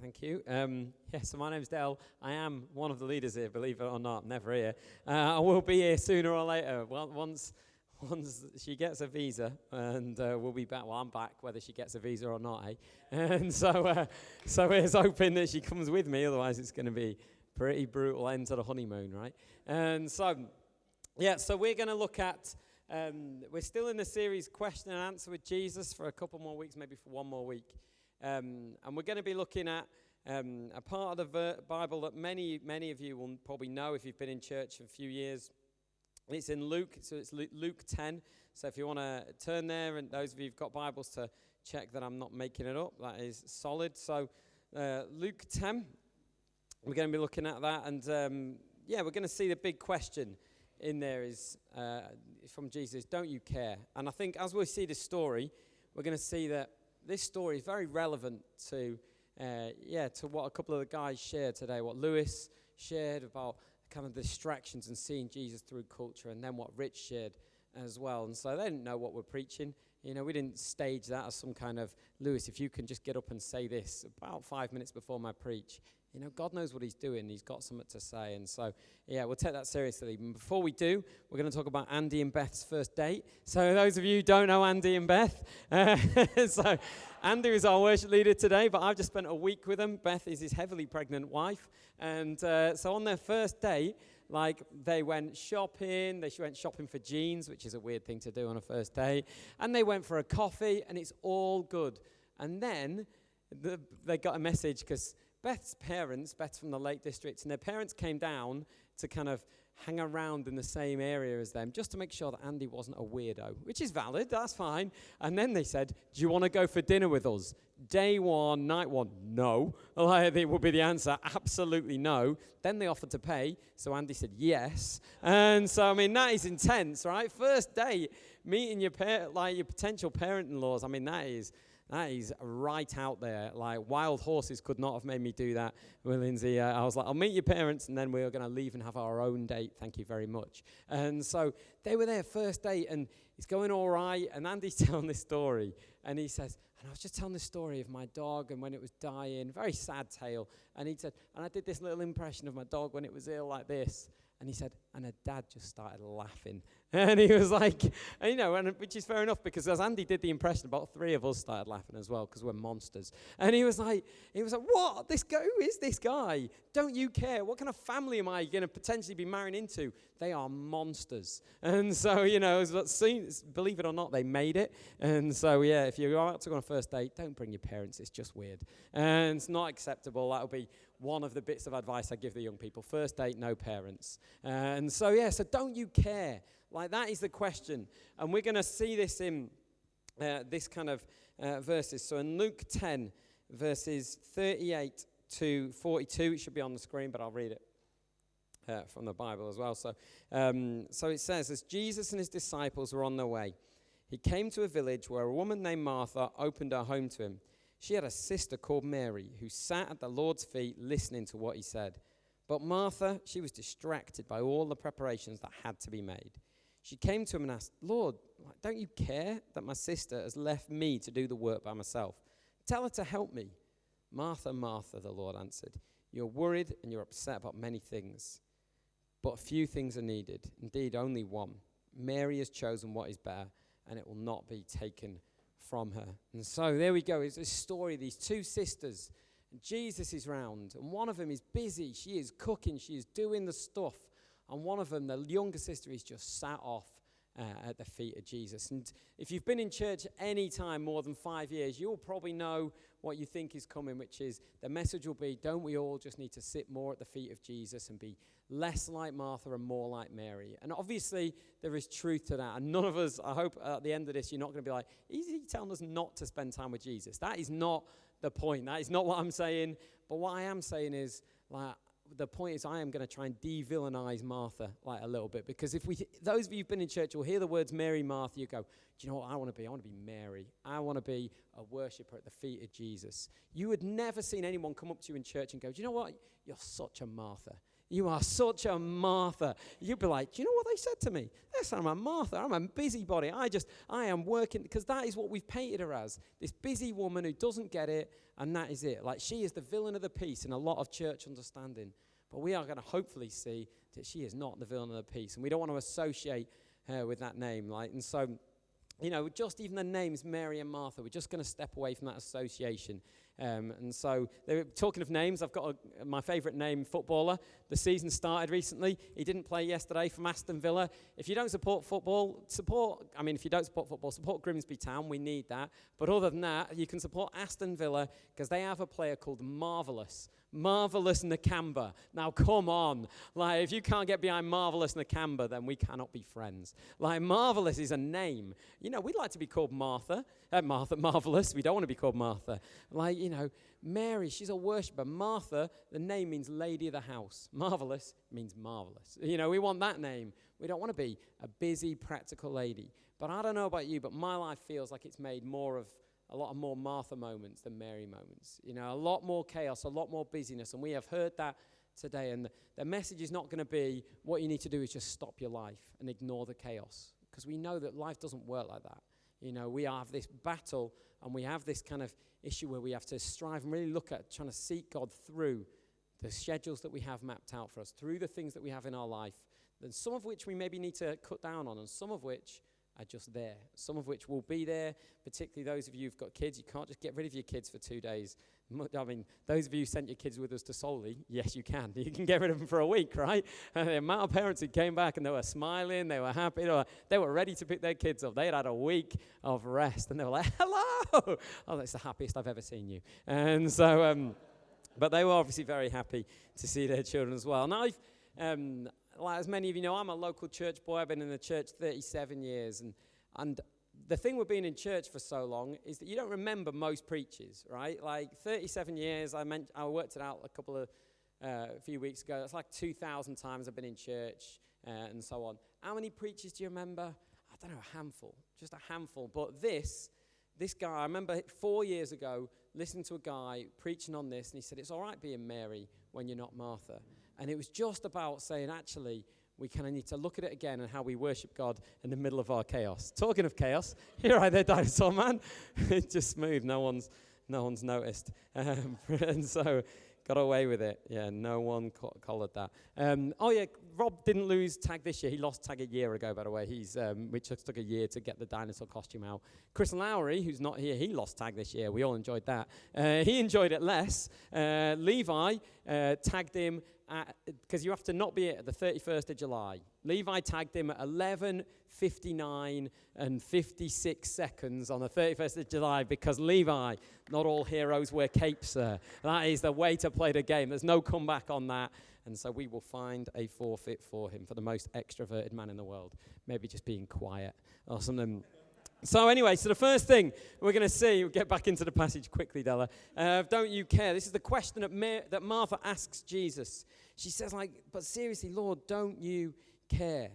Thank you. So my name's Del. I am one of the leaders here, believe it or not. I'm never here. I will be here sooner or later. Well, once she gets a visa, and we'll be back. Well, I'm back, whether she gets a visa or not, eh? And so we're hoping that she comes with me. Otherwise, it's going to be pretty brutal end to the honeymoon, right? And so we're going to look at. We're still in the series Question and Answer with Jesus for a couple more weeks, maybe for one more week. And we're going to be looking at a part of the Bible that many of you will probably know if you've been in church for a few years. It's in Luke, so it's Luke 10. So if you want to turn there, and those of you who've got Bibles to check that I'm not making it up, that is solid. So Luke 10, we're going to be looking at that. And we're going to see the big question in there is from Jesus, don't you care? And I think as we see this story, we're going to see that this story is very relevant to what a couple of the guys shared today, what Lewis shared about kind of distractions and seeing Jesus through culture, and then what Rich shared as well. And so they didn't know what we're preaching. You know, we didn't stage that as some kind of, Lewis, if you can just get up and say this about 5 minutes before my preach. You know, God knows what he's doing. He's got something to say. And so, we'll take that seriously. And before we do, we're going to talk about Andy and Beth's first date. So those of you who don't know Andy and Beth, so Andy is our worship leader today, but I've just spent a week with him. Beth is his heavily pregnant wife. And so on their first date, they went shopping. They went shopping for jeans, which is a weird thing to do on a first date. And they went for a coffee, and it's all good. And then they got a message because Beth's from the Lake District, and their parents came down to kind of hang around in the same area as them, just to make sure that Andy wasn't a weirdo, which is valid, that's fine. And then they said, do you want to go for dinner with us? Day one, night one, no. It would be the answer, absolutely no. Then they offered to pay, so Andy said yes. And so, that is intense, right? First date, meeting your potential parent-in-laws, that is right out there. Wild horses could not have made me do that with Lindsay. I was like, I'll meet your parents, and then we're going to leave and have our own date. Thank you very much. And so they were there, first date, and it's going all right. And Andy's telling this story, and he says, and I was just telling the story of my dog and when it was dying. Very sad tale. And he said, and I did this little impression of my dog when it was ill like this. And he said, and her dad just started laughing. And he was like, which is fair enough, because as Andy did the impression, about 3 of us started laughing as well, because we're monsters. And he was like, what? Who is this guy? Don't you care? What kind of family am I going to potentially be marrying into? They are monsters. And so, believe it or not, they made it. And so, if you're about to go on a first date, don't bring your parents. It's just weird. And it's not acceptable. That'll be one of the bits of advice I give the young people. First date, no parents. And so don't you care? That is the question. And we're going to see this in this kind of verses. So in Luke 10, verses 38 to 42, it should be on the screen, but I'll read it from the Bible as well. So it says, as Jesus and his disciples were on their way, he came to a village where a woman named Martha opened her home to him. She had a sister called Mary who sat at the Lord's feet listening to what he said. But Martha, she was distracted by all the preparations that had to be made. She came to him and asked, Lord, don't you care that my sister has left me to do the work by myself? Tell her to help me. Martha, Martha, the Lord answered, you're worried and you're upset about many things, but a few things are needed. Indeed, only one. Mary has chosen what is better, and it will not be taken from her. And so there we go. It's a story of these 2 sisters. Jesus is round, and one of them is busy. She is cooking. She is doing the stuff. And one of them, the younger sister, is just sat off at the feet of Jesus. And if you've been in church any time more than 5 years, you'll probably know what you think is coming, which is the message will be, don't we all just need to sit more at the feet of Jesus and be less like Martha and more like Mary? And obviously, there is truth to that. And none of us, I hope at the end of this, you're not going to be like, is he telling us not to spend time with Jesus? That is not the point. That is not what I'm saying. But what I am saying is, the point is I am going to try and de-villainize Martha a little bit, because those of you who've been in church will hear the words Mary, Martha, you go, do you know what I want to be? I want to be Mary. I want to be a worshiper at the feet of Jesus. You had never seen anyone come up to you in church and go, do you know what? You're such a Martha. You are such a Martha. You'd be like, do you know what they said to me? They said I'm a Martha. I'm a busybody. I am working, because that is what we've painted her as. This busy woman who doesn't get it, and that is it. Like, she is the villain of the piece in a lot of church understanding. But we are going to hopefully see that she is not the villain of the piece. And we don't want to associate her with that name. And so, just even the names Mary and Martha, we're just going to step away from that association. And so, talking of names, I've got my favourite name footballer. The season started recently. He didn't play yesterday from Aston Villa. If you don't support football, support Grimsby Town. We need that. But other than that, you can support Aston Villa because they have a player called Marvellous Nakamba. Now, come on. Like, if you can't get behind Marvellous Nakamba, then we cannot be friends. Like, Marvellous is a name. We'd like to be called Marvellous. We don't want to be called Martha. Like, Mary, she's a worshipper. Martha, the name means lady of the house. Marvellous means marvellous. We want that name. We don't want to be a busy, practical lady. But I don't know about you, but my life feels like it's made a lot more Martha moments than Mary moments. A lot more chaos, a lot more busyness. And we have heard that today. And the message is not going to be what you need to do is just stop your life and ignore the chaos. Because we know that life doesn't work like that. We have this battle and we have this kind of issue where we have to strive and really look at trying to seek God through the schedules that we have mapped out for us, through the things that we have in our life, and some of which we maybe need to cut down on, and some of which are just there. Some of which will be there, particularly those of you who've got kids. You can't just get rid of your kids for 2 days. I mean, those of you who sent your kids with us to Solly, yes, you can. You can get rid of them for a week, right? And the amount of parents who came back and they were smiling, they were happy, they were ready to pick their kids up. They had a week of rest, and they were like, hello! Oh, that's the happiest I've ever seen you. And so, but they were obviously very happy to see their children as well. Now, like as many of you know, I'm a local church boy. I've been in the church 37 years. And the thing with being in church for so long is that you don't remember most preachers, right? Like 37 years, I worked it out a few weeks ago. That's like 2,000 times I've been in church and so on. How many preachers do you remember? I don't know, a handful, just a handful. But this guy, I remember 4 years ago listening to a guy preaching on this, and he said, it's all right being Mary when you're not Martha. And it was just about saying, actually, we kind of need to look at it again and how we worship God in the middle of our chaos. Talking of chaos, you're right there, dinosaur man. It's just smooth. No one's noticed. And so got away with it. Yeah, no one collared that. Rob didn't lose tag this year. He lost tag a year ago, by the way. Which took a year to get the dinosaur costume out. Chris Lowry, who's not here, he lost tag this year. We all enjoyed that. He enjoyed it less. Levi tagged him because you have to not be at the 31st of July. Levi tagged him at 11:59 and 56 seconds on the 31st of July because Levi, not all heroes wear capes, sir. That is the way to play the game. There's no comeback on that. And so we will find a forfeit for him, for the most extroverted man in the world. Maybe just being quiet or something. So anyway, the first thing we're going to see, we'll get back into the passage quickly, Della. Don't you care? This is the question that Martha asks Jesus. She says, but seriously, Lord, don't you care?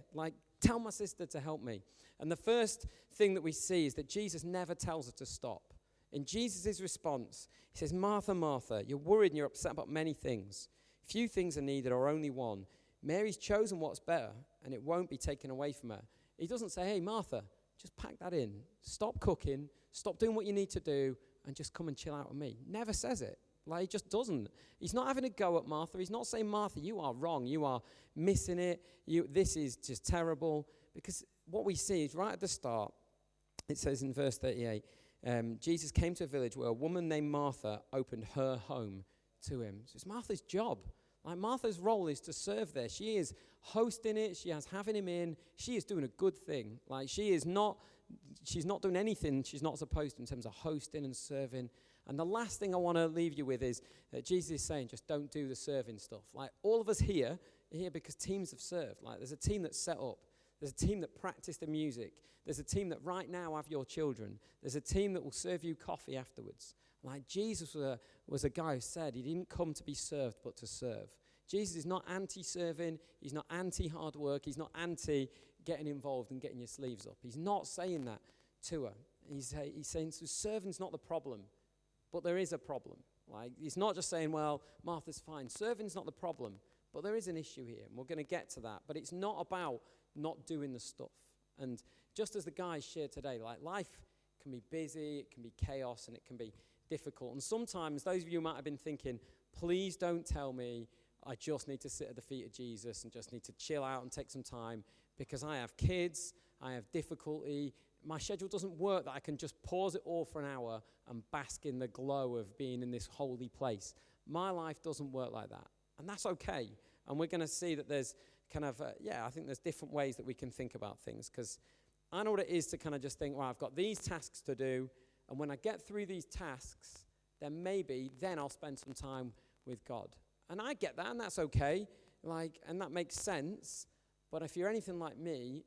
Tell my sister to help me. And the first thing that we see is that Jesus never tells her to stop. In Jesus' response, he says, Martha, Martha, you're worried and you're upset about many things. Few things are needed or only one. Mary's chosen what's better, and it won't be taken away from her. He doesn't say, hey, Martha, just pack that in. Stop cooking. Stop doing what you need to do and just come and chill out with me. Never says it. He just doesn't. He's not having a go at Martha. He's not saying, Martha, you are wrong. You are missing it. This is just terrible. Because what we see is right at the start, it says in verse 38, Jesus came to a village where a woman named Martha opened her home to him. So it's Martha's job. Martha's role is to serve there. She is hosting it. She is having him in. She is doing a good thing. She's not doing anything she's not supposed to in terms of hosting and serving. And the last thing I want to leave you with is that Jesus is saying, just don't do the serving stuff. All of us here are here because teams have served. There's a team that's set up. There's a team that practice the music. There's a team that right now have your children. There's a team that will serve you coffee afterwards. Jesus was a guy who said he didn't come to be served, but to serve. Jesus is not anti-serving. He's not anti-hard work. He's not anti-getting involved and getting your sleeves up. He's not saying that to her. He's saying so serving's not the problem, but there is a problem. He's not just saying, well, Martha's fine. Serving's not the problem, But there is an issue here, and we're going to get to that. But it's not about not doing the stuff. And just as the guys shared today, like life can be busy, it can be chaos, and it can be difficult. And sometimes those of you might have been thinking, please don't tell me I just need to sit at the feet of Jesus and just need to chill out and take some time because I have kids, I have difficulty. My schedule doesn't work that I can just pause it all for an hour and bask in the glow of being in this holy place. My life doesn't work like that. And that's okay. And we're going to see that there's kind of, I think there's different ways that we can think about things. Because I know what it is to kind of just think, well, I've got these tasks to do. And when I get through these tasks, then I'll spend some time with God. And I get that, and that's okay. And that makes sense. But if you're anything like me,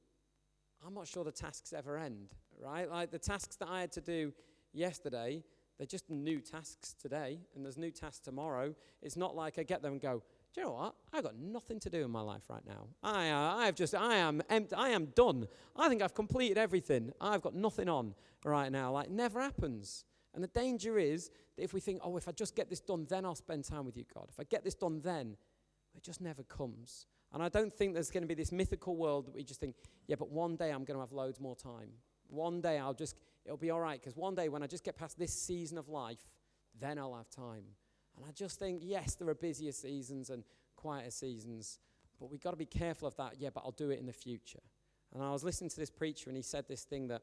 I'm not sure the tasks ever end, right? Like the tasks that I had to do yesterday, they're just new tasks today, and there's new tasks tomorrow. It's not like I get them and go, do you know what? I've got nothing to do in my life right now. I am empty. I am done. I think I've completed everything. I've got nothing on right now. Like, never happens. And the danger is that if we think, oh, if I just get this done, then I'll spend time with you, God. If I get this done, then it just never comes. And I don't think there's going to be this mythical world that we just think, yeah, but one day I'm going to have loads more time. One day it'll be all right, because one day when I just get past this season of life, then I'll have time. And I just think, yes, there are busier seasons and quieter seasons, but we've got to be careful of that. Yeah, but I'll do it in the future. And I was listening to this preacher, and he said this thing that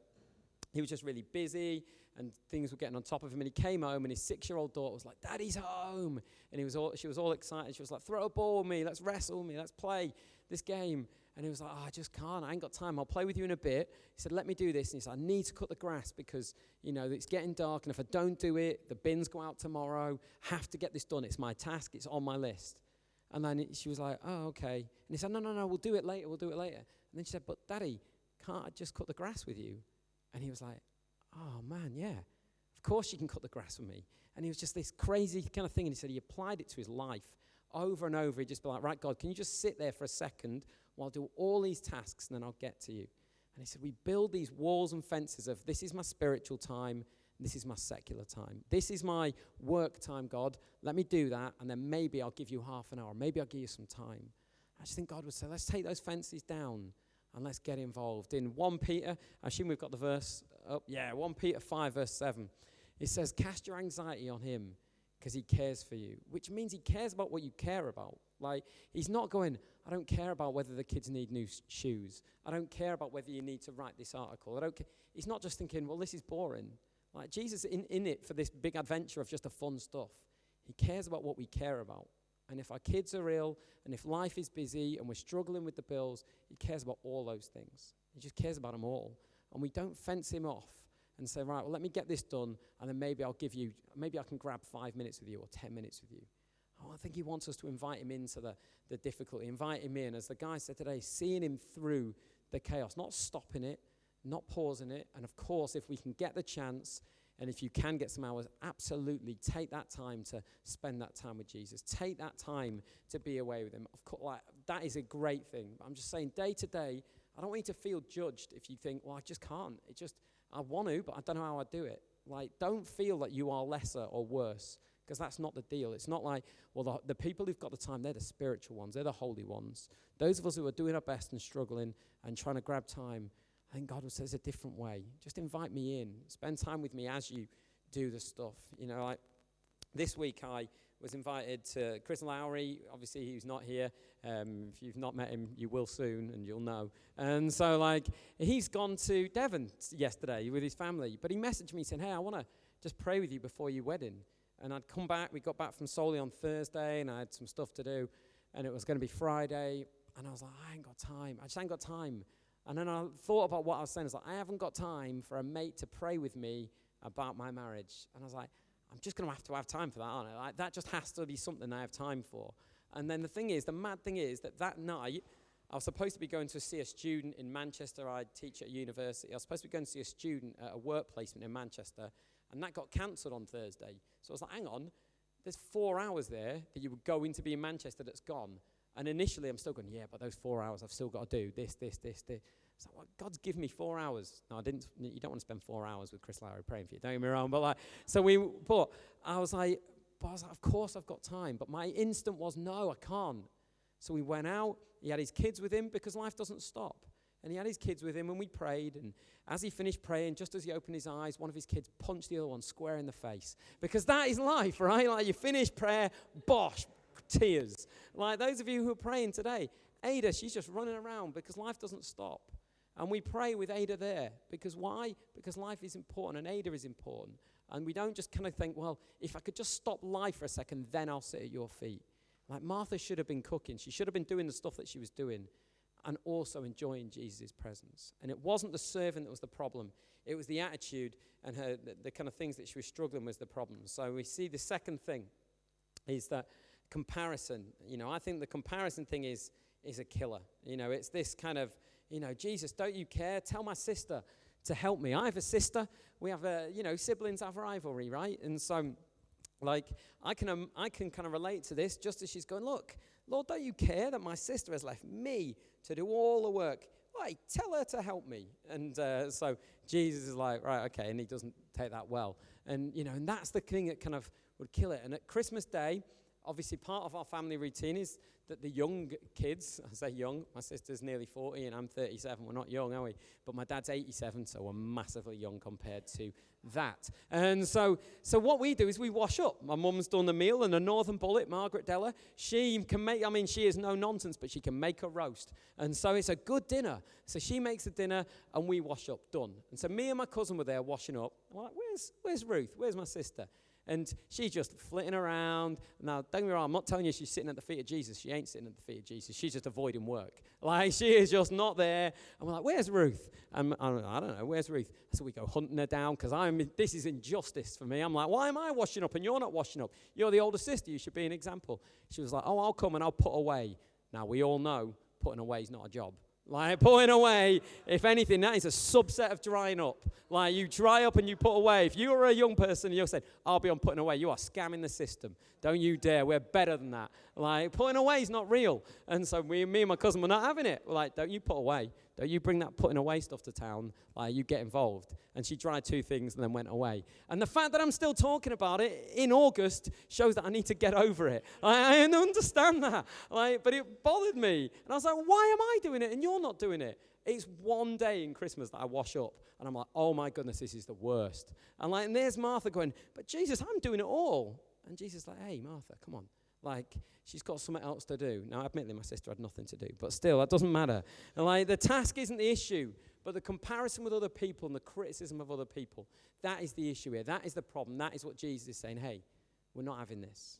he was just really busy, and things were getting on top of him. And he came home, and his 6-year-old daughter was like, Daddy's home. And she was all excited. She was like, throw a ball with me. Let's wrestle with me. Let's play this game. And he was like, I just can't. I ain't got time. I'll play with you in a bit. He said, let me do this. And he said, I need to cut the grass because, it's getting dark. And if I don't do it, the bins go out tomorrow. Have to get this done. It's my task. It's on my list. And then she was like, oh, okay. And he said, no, we'll do it later. And then she said, but Daddy, can't I just cut the grass with you? And he was like, oh, man, yeah. Of course you can cut the grass with me. And he was just this crazy kind of thing. And he said he applied it to his life over and over. He'd just be like, right, God, can you just sit there for a second while I do all these tasks and then I'll get to you? And he said, we build these walls and fences of this is my spiritual time, this is my secular time. This is my work time, God. Let me do that, and then maybe I'll give you half an hour. Maybe I'll give you some time. I just think God would say, let's take those fences down and let's get involved. In 1 Peter, I assume we've got the verse up. Yeah, 1 Peter 5, verse 7. It says, cast your anxiety on him because he cares for you, which means he cares about what you care about. Like, he's not going, I don't care about whether the kids need new shoes. I don't care about whether you need to write this article. I don't care. He's not just thinking, well, this is boring. Like, Jesus in it for this big adventure of just the fun stuff. He cares about what we care about. And if our kids are ill, and if life is busy, and we're struggling with the bills, he cares about all those things. He just cares about them all. And we don't fence him off and say, right, well, let me get this done, and then maybe I can grab 5 minutes with you or 10 minutes with you. Oh, I think he wants us to invite him into the difficulty, invite him in, as the guy said today, seeing him through the chaos, not stopping it, not pausing it. And of course, if we can get the chance, and if you can get some hours, absolutely take that time to spend that time with Jesus. Take that time to be away with him. Of course, that is a great thing. But I'm just saying, day to day, I don't want you to feel judged if you think, well, I just can't. I want to, but I don't know how I do it. Don't feel that you are lesser or worse, because that's not the deal. It's not like, well, the people who've got the time, they're the spiritual ones. They're the holy ones. Those of us who are doing our best and struggling and trying to grab time, I think God would say there's a different way. Just invite me in. Spend time with me as you do the stuff. This week I was invited to Chris Lowry. Obviously, he's not here. If you've not met him, you will soon, and you'll know. And so, he's gone to Devon yesterday with his family. But he messaged me saying, hey, I want to just pray with you before your wedding. And I'd come back. We got back from Solly on Thursday, and I had some stuff to do. And it was going to be Friday. And I was like, I ain't got time. I just ain't got time. And then I thought about what I was saying. I was like, I haven't got time for a mate to pray with me about my marriage. And I was like, I'm just going to have time for that, aren't I? That just has to be something I have time for. And then the mad thing is that night, I was supposed to be going to see a student in Manchester. I teach at a university. I was supposed to be going to see a student at a work placement in Manchester. And that got cancelled on Thursday. So I was like, hang on, there's 4 hours there that you were going to be in Manchester that's gone. And initially, I'm still going, yeah, but those 4 hours, I've still got to do this. So God's given me 4 hours. No, I didn't. You don't want to spend 4 hours with Chris Lowry praying for you. Don't get me wrong. But I was like, of course I've got time. But my instant was, no, I can't. So he went out, he had his kids with him because life doesn't stop. And he had his kids with him and we prayed. And as he finished praying, just as he opened his eyes, one of his kids punched the other one square in the face. Because that is life, right? Like you finish prayer, bosh, tears. Like those of you who are praying today, Ada, she's just running around because life doesn't stop. And we pray with Ada there. Because why? Because life is important and Ada is important. And we don't just kind of think, well, if I could just stop life for a second, then I'll sit at your feet. Like Martha should have been cooking. She should have been doing the stuff that she was doing and also enjoying Jesus' presence. And it wasn't the serving that was the problem. It was the attitude and the kind of things that she was struggling with the problem. So we see the second thing is that comparison. I think the comparison thing is a killer. It's this kind of, Jesus, don't you care? Tell my sister to help me. I have a sister. We have siblings have rivalry, right? And so, I can kind of relate to this just as she's going, look, Lord, don't you care that my sister has left me to do all the work? Why, tell her to help me. And so Jesus is like, right, okay, and he doesn't take that well. And, and that's the thing that kind of would kill it. And at Christmas Day, obviously part of our family routine is that the young kids, I say young, my sister's nearly 40 and I'm 37. We're not young, are we? But my dad's 87, so we're massively young compared to that. And so what we do is we wash up. My mum's done the meal, and a Northern Bullet, Margaret Della, she can make, she is no nonsense, but she can make a roast. And so it's a good dinner. So she makes the dinner and we wash up, done. And so me and my cousin were there washing up. I'm like, where's Ruth? Where's my sister? And she's just flitting around. Now, don't get me wrong, I'm not telling you she's sitting at the feet of Jesus. She ain't sitting at the feet of Jesus. She's just avoiding work. Like, she is just not there. And we're like, where's Ruth? And I don't know, where's Ruth? So we go hunting her down because this is injustice for me. I'm like, why am I washing up and you're not washing up? You're the older sister. You should be an example. She was like, oh, I'll come and I'll put away. Now, we all know putting away is not a job. Like putting away, if anything, that is a subset of drying up. Like you dry up and you put away. If you are a young person and you're saying, I'll be on putting away, you are scamming the system. Don't you dare. We're better than that. Like putting away is not real. And so me and my cousin were not having it. We're like, don't you put away. Don't you bring that putting away stuff to town. Like you get involved. And she tried 2 things and then went away. And the fact that I'm still talking about it in August shows that I need to get over it. I understand that. But it bothered me. And I was like, why am I doing it and you're not doing it? It's one day in Christmas that I wash up. And I'm like, oh my goodness, this is the worst. And there's Martha going, but Jesus, I'm doing it all. And Jesus is like, hey, Martha, come on. She's got something else to do. Now, admittedly, my sister had nothing to do. But still, that doesn't matter. And the task isn't the issue. But the comparison with other people and the criticism of other people, that is the issue here. That is the problem. That is what Jesus is saying. Hey, we're not having this.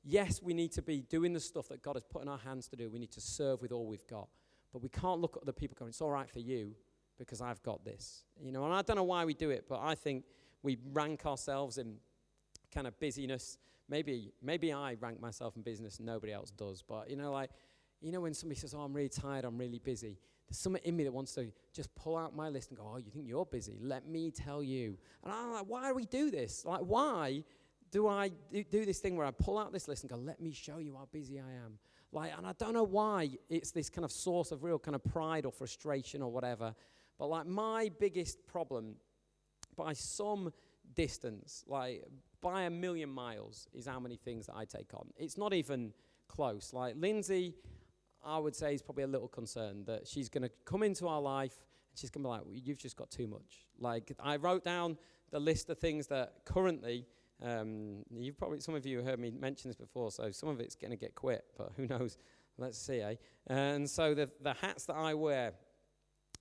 Yes, we need to be doing the stuff that God has put in our hands to do. We need to serve with all we've got. But we can't look at other people going, it's all right for you because I've got this. And I don't know why we do it, but I think we rank ourselves in kind of busyness. Maybe I rank myself in business and nobody else does. But, when somebody says, oh, I'm really tired, I'm really busy, there's something in me that wants to just pull out my list and go, oh, you think you're busy? Let me tell you. And I'm like, why do we do this? Why do I do this thing where I pull out this list and go, let me show you how busy I am? And I don't know why it's this kind of source of real kind of pride or frustration or whatever. But my biggest problem, by some distance, by a million miles, is how many things that I take on. It's not even close. Lindsay, I would say, is probably a little concerned that she's going to come into our life and she's going to be like, well, you've just got too much. I wrote down the list of things that currently, some of you have heard me mention this before, so some of it's going to get quit, but who knows? Let's see, eh? And so the hats that I wear,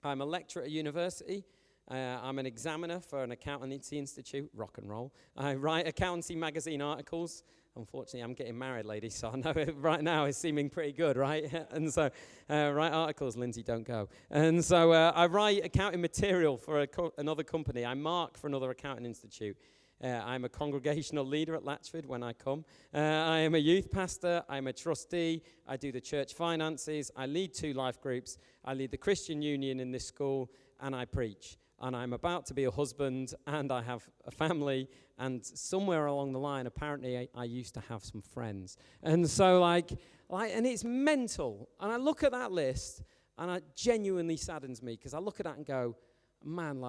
I'm a lecturer at university. I'm an examiner for an accountancy institute, rock and roll. I write accountancy magazine articles. Unfortunately, I'm getting married, ladies, so I know it right now is seeming pretty good, right? And so, write articles, Lindsay, don't go. And so, I write accounting material for another company. I mark for another accounting institute. I'm a congregational leader at Latchford when I come. I am a youth pastor. I'm a trustee. I do the church finances. I lead 2 life groups. I lead the Christian Union in this school, and I preach. And I'm about to be a husband, and I have a family, and somewhere along the line, apparently, I used to have some friends. And so, and it's mental. And I look at that list, and it genuinely saddens me, because I look at that and go, man,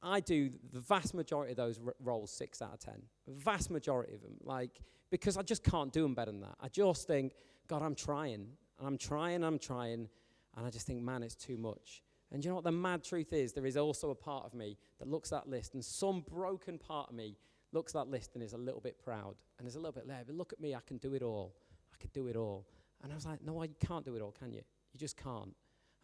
I do the vast majority of those roles 6 out of 10. The vast majority of them, because I just can't do them better than that. I just think, God, I'm trying. I'm trying. And I just think, man, it's too much. And you know what the mad truth is? There is also a part of me that looks at that list, and some broken part of me looks at that list and is a little bit proud and is a little bit there. But look at me, I can do it all. I can do it all. And I was like, no, you can't do it all, can you? You just can't.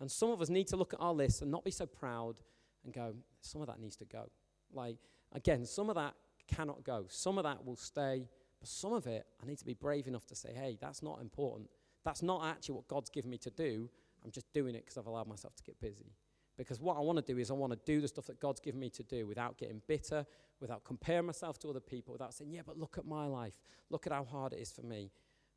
And some of us need to look at our list and not be so proud and go, some of that needs to go. Like, again, some of that cannot go. Some of that will stay. But some of it, I need to be brave enough to say, hey, that's not important. That's not actually what God's given me to do. I'm just doing it because I've allowed myself to get busy. Because what I want to do is I want to do the stuff that God's given me to do without getting bitter, without comparing myself to other people, without saying, yeah, but look at my life. Look at how hard it is for me.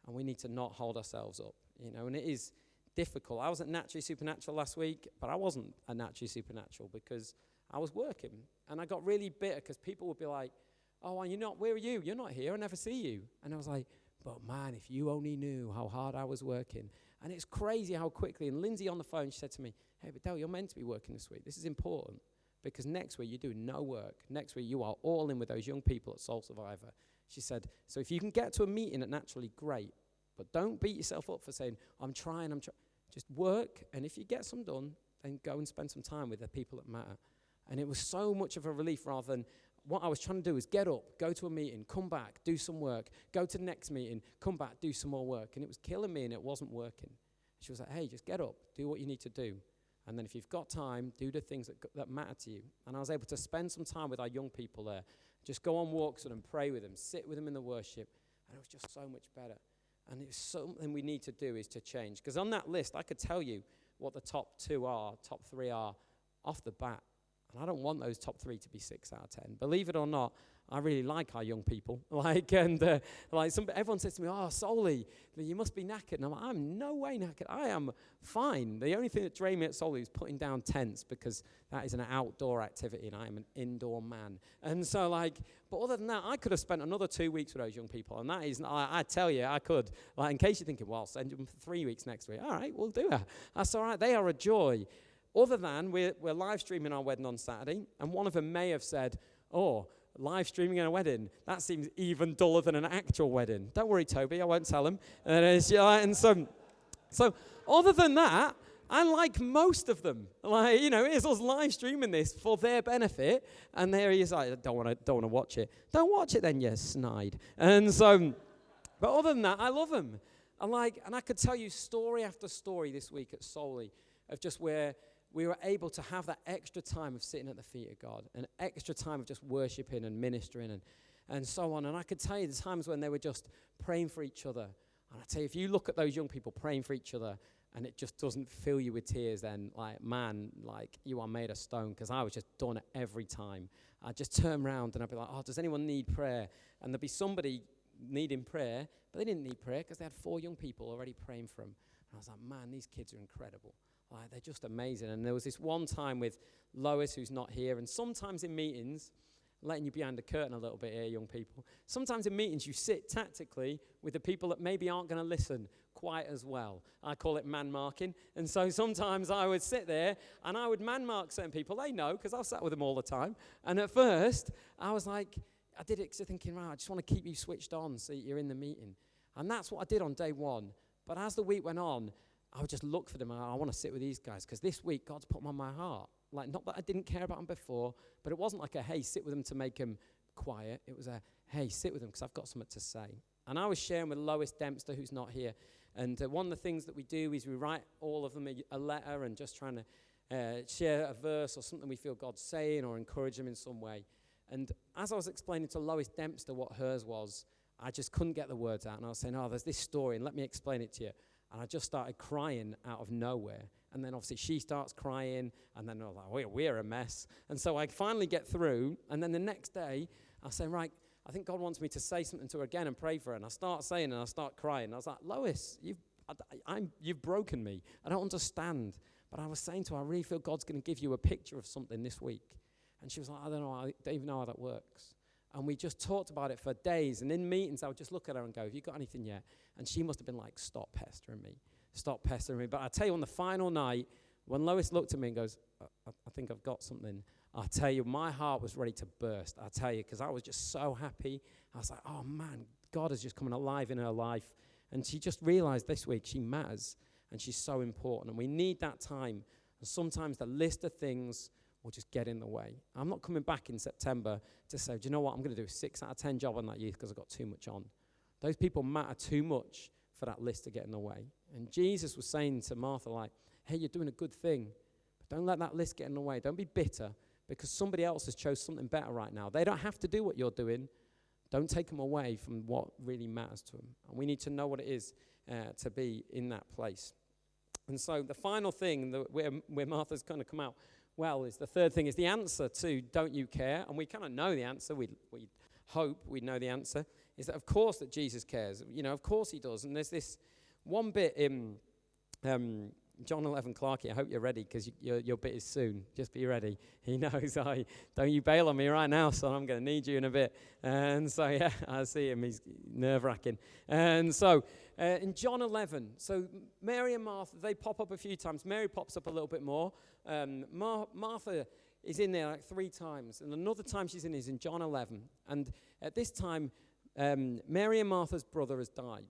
And we need to not hold ourselves up, and it is difficult. I wasn't naturally supernatural last week, but I wasn't a naturally supernatural because I was working. And I got really bitter because people would be like, oh, well, where are you? You're not here. I never see you. And I was like, but man, if you only knew how hard I was working. And it's crazy how quickly, and Lindsay on the phone, she said to me, hey, but Dale, you're meant to be working this week. This is important because next week you're doing no work. Next week you are all in with those young people at Soul Survivor. She said, so if you can get to a meeting at Naturally, great. But don't beat yourself up for saying, I'm trying. Just work, and if you get some done, then go and spend some time with the people that matter. And it was so much of a relief rather than what I was trying to do is get up, go to a meeting, come back, do some work, go to the next meeting, come back, do some more work. And it was killing me and it wasn't working. She was like, hey, just get up, do what you need to do. And then if you've got time, do the things that matter to you. And I was able to spend some time with our young people there, just go on walks with them, pray with them, sit with them in the worship. And it was just so much better. And it's something we need to do is to change. Because on that list, I could tell you what the top 3 are off the bat. And I don't want those top 3 to be 6 out of 10. Believe it or not, I really like our young people. Everyone says to me, oh, Solly, you must be knackered. And I'm like, I'm no way knackered. I am fine. The only thing that drained me at Solly is putting down tents because that is an outdoor activity and I am an indoor man. And so but other than that, I could have spent another 2 weeks with those young people. And that is, I tell you, I could. In case you're thinking, well, I'll send them for 3 weeks next week. All right, we'll do it. That's all right. They are a joy. Other than we're live streaming our wedding on Saturday. And one of them may have said, oh, live streaming a wedding, that seems even duller than an actual wedding. Don't worry, Toby, I won't tell him. And so other than that, I like most of them. It's us live streaming this for their benefit, and there he is like, I don't want to watch it. Don't watch it then, you snide. And so, but other than that, I love them. And I could tell you story after story this week at Solly of just where we were able to have that extra time of sitting at the feet of God, an extra time of just worshiping and ministering and so on. And I could tell you the times when they were just praying for each other. And I tell you, if you look at those young people praying for each other and it just doesn't fill you with tears, then you are made of stone, because I was just done every time. I'd just turn around and I'd be like, oh, does anyone need prayer? And there'd be somebody needing prayer, but they didn't need prayer because they had 4 young people already praying for them. And I was like, man, these kids are incredible. They're just amazing. And there was this one time with Lois, who's not here, and sometimes in meetings, letting you behind the curtain a little bit here, young people, sometimes in meetings you sit tactically with the people that maybe aren't going to listen quite as well. I call it man marking. And so sometimes I would sit there and I would man mark certain people. They know, because I've sat with them all the time. And at first, I was like, I did it thinking, I just want to keep you switched on so you're in the meeting. And that's what I did on day 1. But as the week went on, I would just look for them. I want to sit with these guys because this week God's put them on my heart. Not that I didn't care about them before, but it wasn't like a, hey, sit with them to make them quiet. It was a, hey, sit with them because I've got something to say. And I was sharing with Lois Dempster, who's not here. And one of the things that we do is we write all of them a letter and just trying to share a verse or something we feel God's saying or encourage them in some way. And as I was explaining to Lois Dempster what hers was, I just couldn't get the words out. And I was saying, oh, there's this story, and let me explain it to you. And I just started crying out of nowhere. And then obviously she starts crying, and then I was like, we're a mess. And so I finally get through, and then the next day, I say, right, I think God wants me to say something to her again and pray for her. And I start saying, and I start crying. I was like, Lois, you've broken me. I don't understand. But I was saying to her, I really feel God's going to give you a picture of something this week. And she was like, I don't even know how that works. And we just talked about it for days. And in meetings, I would just look at her and go, have you got anything yet? And she must have been like, stop pestering me. Stop pestering me. But I tell you, on the final night, when Lois looked at me and goes, I think I've got something, I tell you, my heart was ready to burst. I tell you, because I was just so happy. I was like, oh, man, God is just coming alive in her life. And she just realized this week she matters and she's so important. And we need that time. And sometimes the list of things will just get in the way. I'm not coming back in September to say, do you know what, I'm going to do a 6 out of 10 job on that youth because I've got too much on. Those people matter too much for that list to get in the way. And Jesus was saying to Martha, like, hey, you're doing a good thing, but don't let that list get in the way. Don't be bitter because somebody else has chose something better right now. They don't have to do what you're doing. Don't take them away from what really matters to them. And we need to know what it is to be in that place. And so the final thing that where Martha's going to come out well is the third thing is the answer to don't you care? And we kind of know the answer. We hope we know the answer. Is that of course that Jesus cares. You know, of course he does. And there's this one bit in John 11, Clarky, I hope you're ready because your bit is soon. Just be ready. He knows, don't you bail on me right now, son. I'm going to need you in a bit. And so, yeah, I see him. He's nerve-wracking. And so, in John 11, so Mary and Martha, they pop up a few times. Mary pops up a little bit more. Martha is in there like 3 times. And another time she's in is in John 11. And at this time, Mary and Martha's brother has died.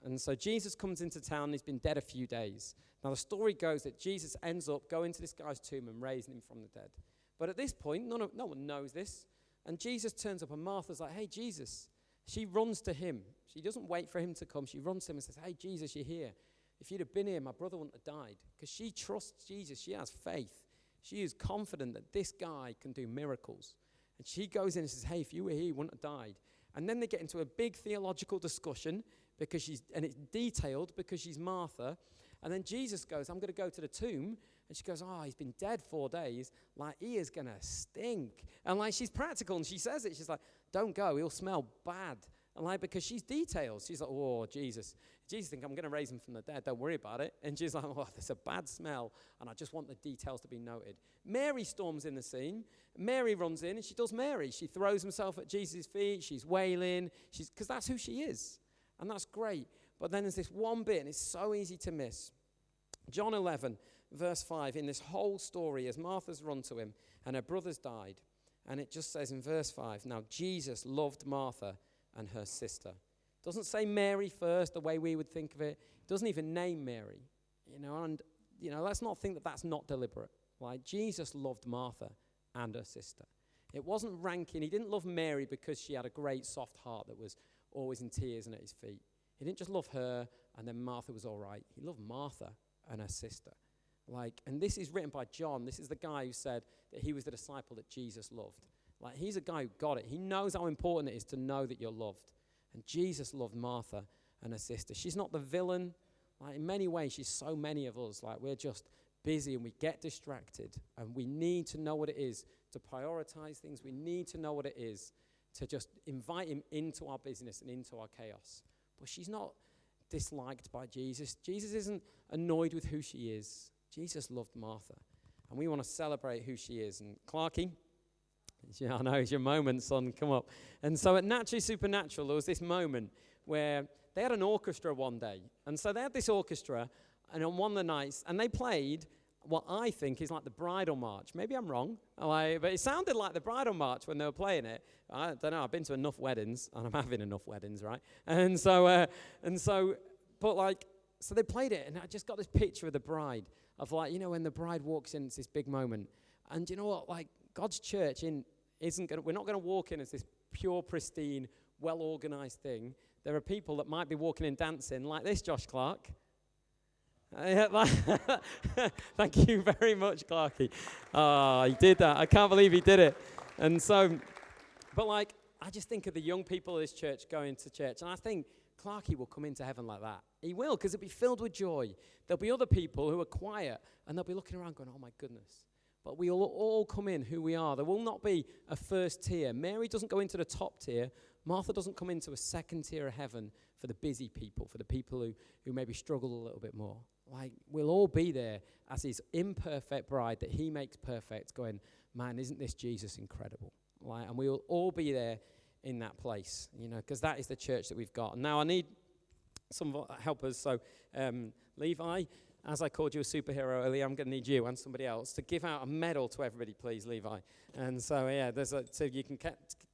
And so Jesus comes into town. He's been dead a few days. Now, the story goes that Jesus ends up going to this guy's tomb and raising him from the dead. But at this point, no one knows this. And Jesus turns up and Martha's like, hey, Jesus. She runs to him. She doesn't wait for him to come. She runs to him and says, hey, Jesus, you're here. If you'd have been here, my brother wouldn't have died. Because she trusts Jesus. She has faith. She is confident that this guy can do miracles. And she goes in and says, hey, if you were here, you wouldn't have died. And then they get into a big theological discussion and it's detailed because she's Martha. And then Jesus goes, I'm going to go to the tomb. And she goes, he's been dead 4 days. Like, he is going to stink. And, like, she's practical, and she says it. She's like, don't go. He'll smell bad. And, like, because she's detailed. She's like, oh, Jesus. Jesus thinks, I'm going to raise him from the dead. Don't worry about it. And she's like, there's a bad smell, and I just want the details to be noted. Mary storms in the scene. Mary runs in, and she does Mary. She throws herself at Jesus' feet. She's wailing. Because that's who she is. And that's great. But then there's this one bit, and it's so easy to miss. John 11, verse 5, in this whole story, as Martha's run to him, and her brothers died, and it just says in verse 5, now Jesus loved Martha and her sister. It doesn't say Mary first, the way we would think of it. It doesn't even name Mary. And let's not think that that's not deliberate. Like, Jesus loved Martha and her sister. It wasn't ranking. He didn't love Mary because she had a great soft heart that was always in tears and at his feet. He didn't just love her and then Martha was all right. He loved Martha and her sister. And this is written by John. This is the guy who said that he was the disciple that Jesus loved. He's a guy who got it. He knows how important it is to know that you're loved. And Jesus loved Martha and her sister. She's not the villain. In many ways, she's so many of us. We're just busy and we get distracted. And we need to know what it is to prioritize things. We need to know what it is to just invite him into our business and into our chaos. But she's not disliked by Jesus. Jesus isn't annoyed with who she is. Jesus loved Martha. And we want to celebrate who she is. And Clarky, I know it's your moment, son. Come up. And so at Naturally Supernatural, there was this moment where they had an orchestra one day. And so they had this orchestra, and on one of the nights, and they played what I think is like the bridal march. Maybe I'm wrong, but it sounded like the bridal march when they were playing it. I don't know. I've been to enough weddings, and I'm having enough weddings, right? So they played it, and I just got this picture of the bride of when the bride walks in, it's this big moment. And you know what? God's church we're not going to walk in as this pure, pristine, well-organized thing. There are people that might be walking in dancing like this, Josh Clark. Thank you very much, Clarky. He did that. I can't believe he did it. And so, but I just think of the young people of this church going to church, and I think Clarky will come into heaven like that. He will, because it'll be filled with joy. There'll be other people who are quiet, and they'll be looking around going, oh my goodness. But we will all come in who we are. There will not be a first tier. Mary doesn't go into the top tier. Martha doesn't come into a second tier of heaven for the busy people, for the people who maybe struggle a little bit more. We'll all be there as his imperfect bride that he makes perfect, going, man, isn't this Jesus incredible? And we will all be there in that place, because that is the church that we've got. And now I need some helpers. So Levi, as I called you a superhero earlier, I'm going to need you and somebody else to give out a medal to everybody, please, Levi. And so, so you can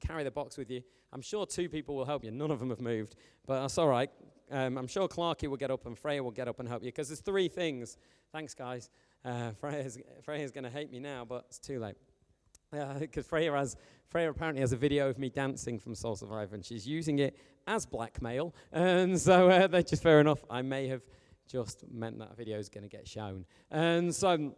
carry the box with you. I'm sure 2 people will help you. None of them have moved, but that's all right. I'm sure Clarky will get up and Freya will get up and help you, because there's 3 things. Thanks, guys. Freya's going to hate me now, but it's too late. Because Freya apparently has a video of me dancing from Soul Survivor, and she's using it as blackmail. And so that's just fair enough. I may have just meant that video is going to get shown. And so,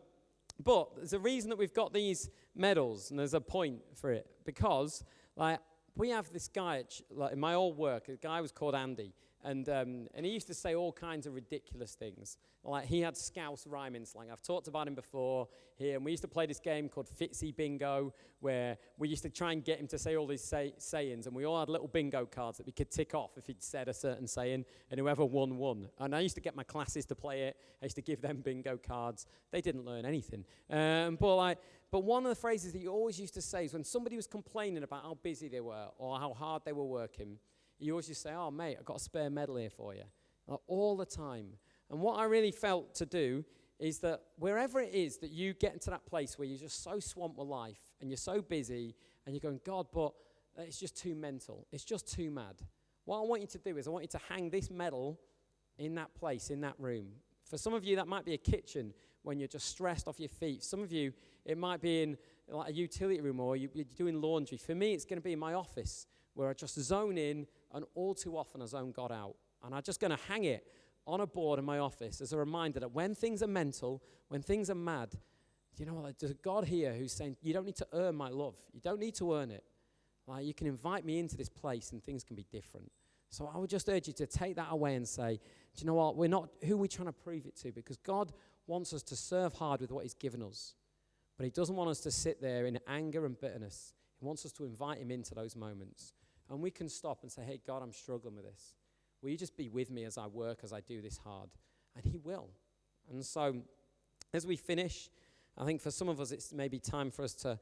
but there's a reason that we've got these medals, and there's a point for it, because like we have this guy in my old work. A guy was called Andy. And he used to say all kinds of ridiculous things. Like he had Scouse rhyming slang. I've talked about him before here. And we used to play this game called Fitzy Bingo, where we used to try and get him to say all these sayings. And we all had little bingo cards that we could tick off if he'd said a certain saying. And whoever won. And I used to get my classes to play it. I used to give them bingo cards. They didn't learn anything. But one of the phrases that you always used to say is when somebody was complaining about how busy they were or how hard they were working, you always just say, oh, mate, I've got a spare medal here for you. Like, all the time. And what I really felt to do is that wherever it is that you get into that place where you're just so swamped with life and you're so busy and you're going, God, but it's just too mental. It's just too mad. What I want you to do is I want you to hang this medal in that place, in that room. For some of you, that might be a kitchen when you're just stressed off your feet. Some of you, it might be in like a utility room or you're doing laundry. For me, it's going to be in my office where I just zone in, and all too often I zone God out. And I'm just going to hang it on a board in my office as a reminder that when things are mental, when things are mad, you know what, there's a God here who's saying, you don't need to earn my love. You don't need to earn it. Like, you can invite me into this place and things can be different. So I would just urge you to take that away and say, do you know what, who are we trying to prove it to? Because God wants us to serve hard with what he's given us. But he doesn't want us to sit there in anger and bitterness. He wants us to invite him into those moments. And we can stop and say, hey, God, I'm struggling with this. Will you just be with me as I work, as I do this hard? And he will. And so as we finish, I think for some of us it's maybe time for us to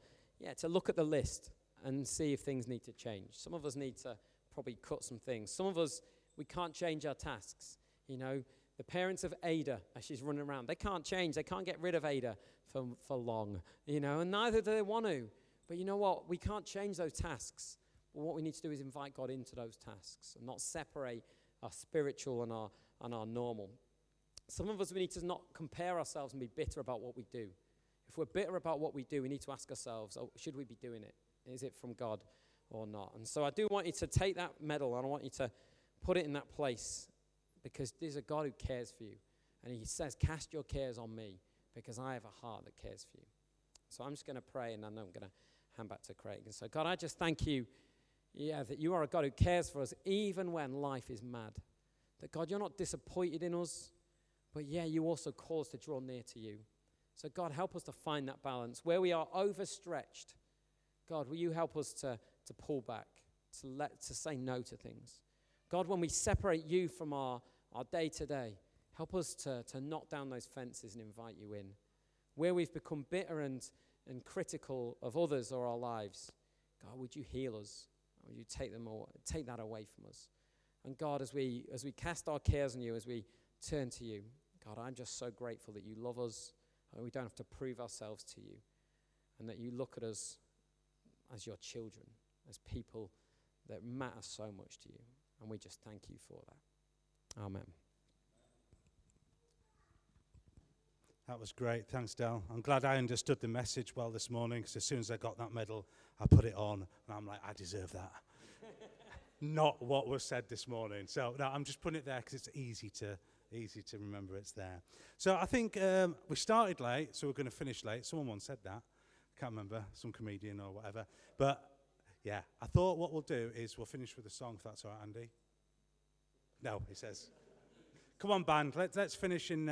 look at the list and see if things need to change. Some of us need to probably cut some things. Some of us, we can't change our tasks. You know, the parents of Ada, as she's running around, they can't change. They can't get rid of Ada for long, you know, and neither do they want to. But you know what? We can't change those tasks. But what we need to do is invite God into those tasks and not separate our spiritual and our normal. Some of us, we need to not compare ourselves and be bitter about what we do. If we're bitter about what we do, we need to ask ourselves, should we be doing it? Is it from God or not? And so I do want you to take that medal and I want you to put it in that place, because there's a God who cares for you. And he says, cast your cares on me, because I have a heart that cares for you. So I'm just going to pray, and then I'm going to hand back to Craig. And so, God, I just thank you, that you are a God who cares for us even when life is mad. That, God, you're not disappointed in us, but you also call us to draw near to you. So, God, help us to find that balance. Where we are overstretched, God, will you help us to pull back, to say no to things. God, when we separate you from our day-to-day, help us to knock down those fences and invite you in. Where we've become bitter and critical of others or our lives, God, would you heal us? Would you take that away from us? And God, as we cast our cares on you, as we turn to you, God, I'm just so grateful that you love us, and we don't have to prove ourselves to you, and that you look at us as your children, as people that matter so much to you. And we just thank you for that. Amen. That was great. Thanks, Del. I'm glad I understood the message well this morning, because as soon as I got that medal, I put it on, and I'm like, I deserve that. Not what was said this morning. So no, I'm just putting it there because it's easy to remember it's there. So I think we started late, so we're going to finish late. Someone once said that. Can't remember, some comedian or whatever. But yeah, I thought what we'll do is we'll finish with a song, if that's all right, Andy. No, he says. Come on, band, let's finish in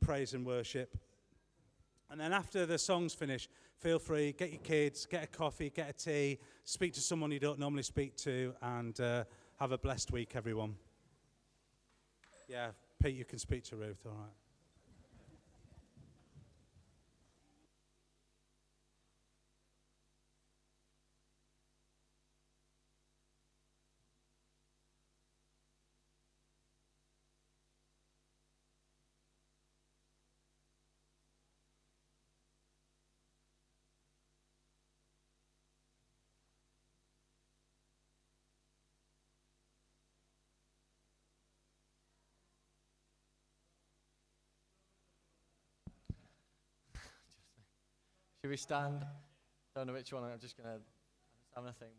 praise and worship. And then after the songs finish, feel free, get your kids, get a coffee, get a tea, speak to someone you don't normally speak to, and have a blessed week, everyone. Yeah, Pete, you can speak to Ruth, all right. Should we stand? Don't know which one. I'm just having a thing.